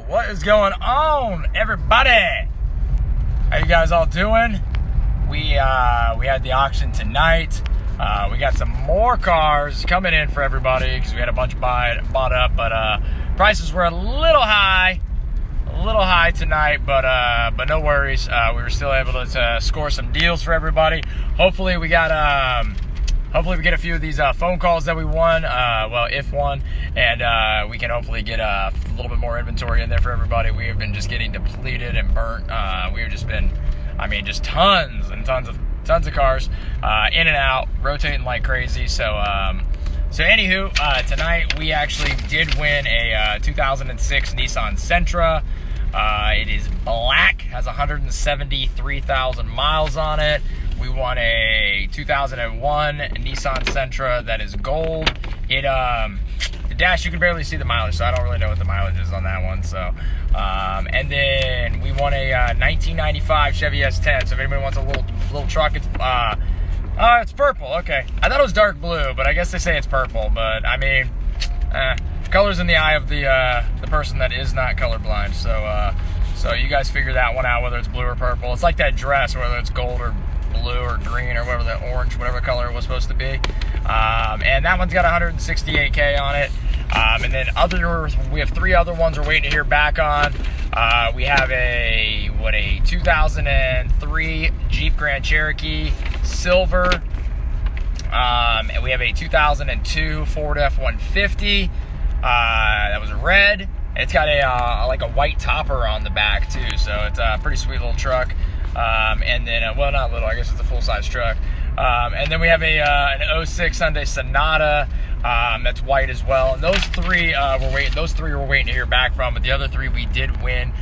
What is going on, everybody? How you guys all doing? We had the auction tonight. We got some more cars coming in for everybody because we had a bunch bought up, but prices were a little high tonight, but no worries. We were still able to score some deals for everybody. Hopefully we get a few of these phone calls that we won, if won, and we can hopefully get a little bit more inventory in there for everybody. We have been just getting depleted and burnt. We've just been, just tons and tons of cars in and out, rotating like crazy. So anywho, tonight we actually did win a 2006 Nissan Sentra. It is black, has 173,000 miles on it. We won a 2001 Nissan Sentra that is gold. The dash, you can barely see the mileage, so I don't really know what the mileage is on that one. So, and then we won a 1995 Chevy S10. So if anybody wants a little truck, it's purple. Okay, I thought it was dark blue, but I guess they say it's purple. But color's in the eye of the person that is not colorblind. So you guys figure that one out, whether it's blue or purple. It's like that dress, whether it's gold or blue or green or whatever, that orange, whatever color it was supposed to be. And that one's got 168K on it. And then we have three other ones we're waiting to hear back on. We have a 2003 Jeep Grand Cherokee Silver. And we have a 2002 Ford F-150 that was red. It's got a white topper on the back too, so it's a pretty sweet little truck. And then, not little, I guess it's a full-size truck. And then we have an 06 Hyundai Sonata that's white as well. And those three we're waiting to hear back from, but the other three we did win.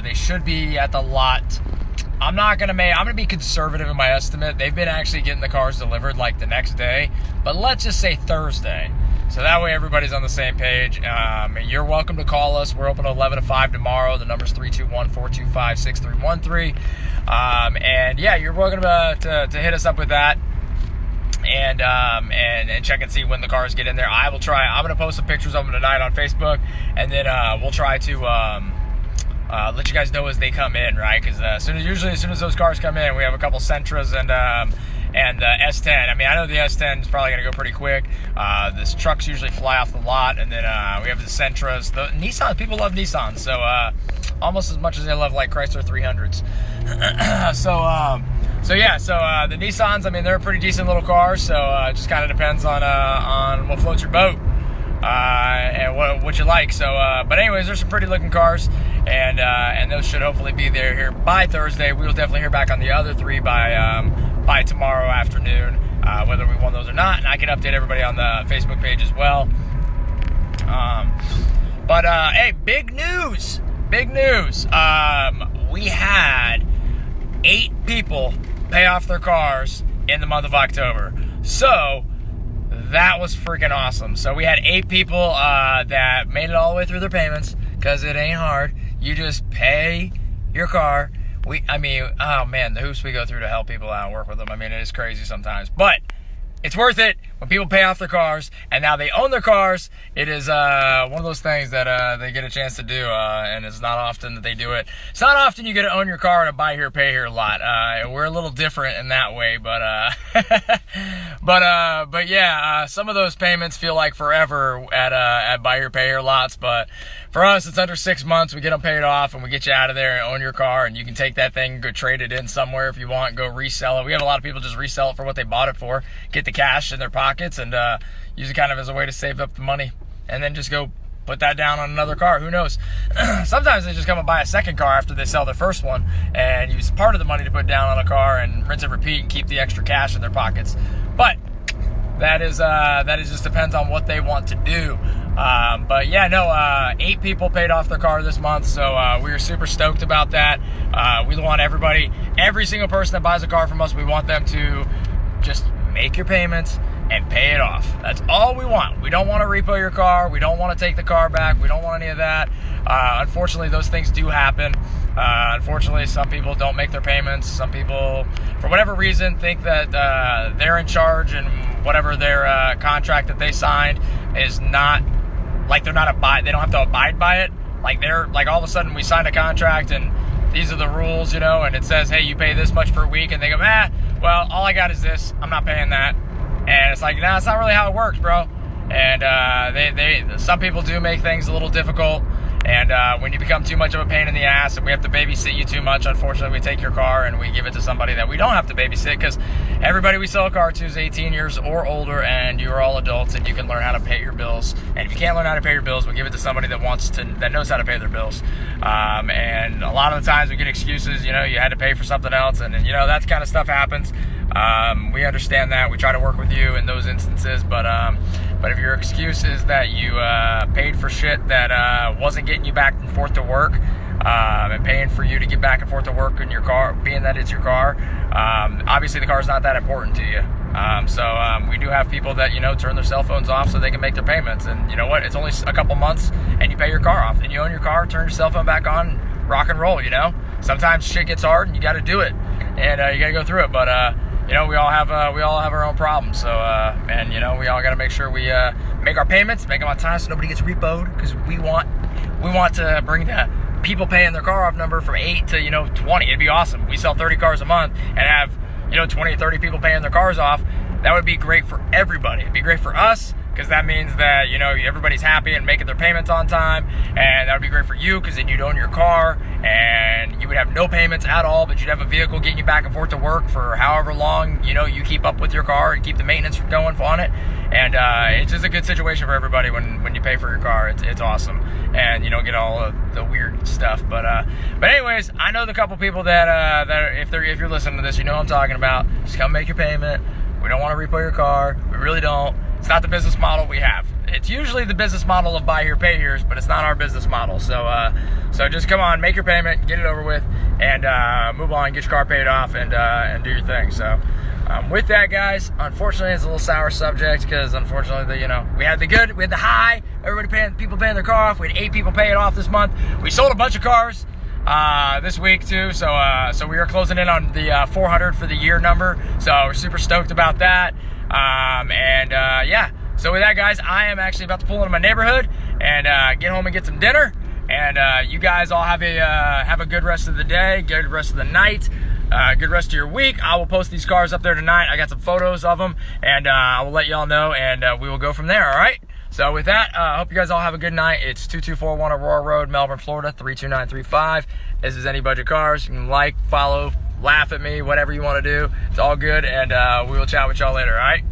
They should be at the lot. I'm gonna be conservative in my estimate. They've been actually getting the cars delivered like the next day, but let's just say Thursday. So that way everybody's on the same page. You're welcome to call us. We're open 11 to 5 tomorrow. The number's 321-425-6313. And yeah, you're welcome to hit us up with that and check and see when the cars get in there. I'm going to post some pictures of them tonight on Facebook, and then we'll try to let you guys know as they come in, right? Because as soon as those cars come in, we have a couple Sentras and the S10. I know the S10 is probably going to go pretty quick. This trucks usually fly off the lot, and then we have the Sentras. The Nissan, people love Nissan, so almost as much as they love like Chrysler 300s. So the Nissans, they're a pretty decent little car. So it just kind of depends on what floats your boat and what you like. So, but anyways, there's some pretty looking cars, and those should hopefully be there here by Thursday. We will definitely hear back on the other three by tomorrow afternoon, whether we won those or not, and I can update everybody on the Facebook page as well. Hey, big news! We had 8 people pay off their cars in the month of October. So that was freaking awesome. So we had 8 people that made it all the way through their payments, because it ain't hard. You just pay your car. Oh man, the hoops we go through to help people out and work with them. It is crazy sometimes, but it's worth it when people pay off their cars and now they own their cars. It is one of those things that they get a chance to do, and it's not often that they do it. It's not often you get to own your car in a buy here, pay here lot. We're a little different in that way, but yeah, some of those payments feel like forever at buy here, pay here lots, but for us, it's under 6 months. We get them paid off, and we get you out of there and own your car, and you can take that thing and go trade it in somewhere if you want, go resell it. We have a lot of people just resell it for what they bought it for, get the cash in their pockets, and use it kind of as a way to save up the money, and then just go put that down on another car. Who knows? Sometimes they just come and buy a second car after they sell their first one, and use part of the money to put down on a car and rinse and repeat and keep the extra cash in their pockets. But that is just depends on what they want to do. 8 people paid off their car this month, so we are super stoked about that. We want every single person that buys a car from us, we want them to just make your payments and pay it off. That's all we want. We don't want to repo your car. We don't want to take the car back. We don't want any of that. Unfortunately, those things do happen. Unfortunately, some people don't make their payments. Some people, for whatever reason, think that they're in charge, and whatever their contract that they signed is not, like, they don't have to abide by it. Like they're like all of a sudden we signed a contract and these are the rules, you know, and it says, hey, you pay this much per week, and they go, well, all I got is this. I'm not paying that. And it's like, nah, it's not really how it works, bro. And some people do make things a little difficult. And when you become too much of a pain in the ass and we have to babysit you too much, unfortunately, we take your car and we give it to somebody that we don't have to babysit, because everybody we sell a car to is 18 years or older, and you're all adults and you can learn how to pay your bills. And if you can't learn how to pay your bills, we'll give it to somebody that knows how to pay their bills. And a lot of the times we get excuses, you know, you had to pay for something else, and you know, that kind of stuff happens. We understand that. We try to work with you in those instances, but if your excuse is that you paid for shit that wasn't getting you back and forth to work, and paying for you to get back and forth to work in your car, being that it's your car, obviously the car's not that important to you. So we do have people that, you know, turn their cell phones off so they can make their payments. And you know what? It's only a couple months and you pay your car off. And you own your car, turn your cell phone back on, rock and roll, you know? Sometimes shit gets hard and you got to do it. And you got to go through it. But, you know, we all have our own problems. So, and you know, we all got to make sure we make our payments, make them on time so nobody gets repoed, because we want to bring the people paying their car off number from 8 to, you know, 20. It'd be awesome. We sell 30 cars a month and have, you know, 20 or 30 people paying their cars off. That would be great for everybody. It'd be great for us, because that means that, you know, everybody's happy and making their payments on time. And that would be great for you, because then you'd own your car and you would have no payments at all, but you'd have a vehicle getting you back and forth to work for however long, you know, you keep up with your car and keep the maintenance going on it. And it's just a good situation for everybody when you pay for your car. It's awesome. And you don't get all of the weird stuff. But anyways, I know the couple people that if you're listening to this, you know what I'm talking about. Just come make your payment. We don't want to repo your car. We really don't. It's not the business model we have. It's usually the business model of buy here, pay here's, but it's not our business model. So just come on, make your payment, get it over with, and move on, get your car paid off, and do your thing. So with that, guys, unfortunately, it's a little sour subject, because unfortunately, we had the high, people paying their car off. We had 8 people pay it off this month. We sold a bunch of cars this week too, so we are closing in on the 400 for the year number. So we're super stoked about that. Yeah. So with that, guys, I am actually about to pull into my neighborhood and get home and get some dinner. And you guys all have a good rest of the day, good rest of the night, good rest of your week. I will post these cars up there tonight. I got some photos of them, and I will let y'all know, and we will go from there. All right. So with that, I hope you guys all have a good night. It's 2241 Aurora Road, Melbourne, Florida, 32935. This is Any Budget Cars. You can like, follow, laugh at me, whatever you want to do. It's all good, and we will chat with y'all later. All right.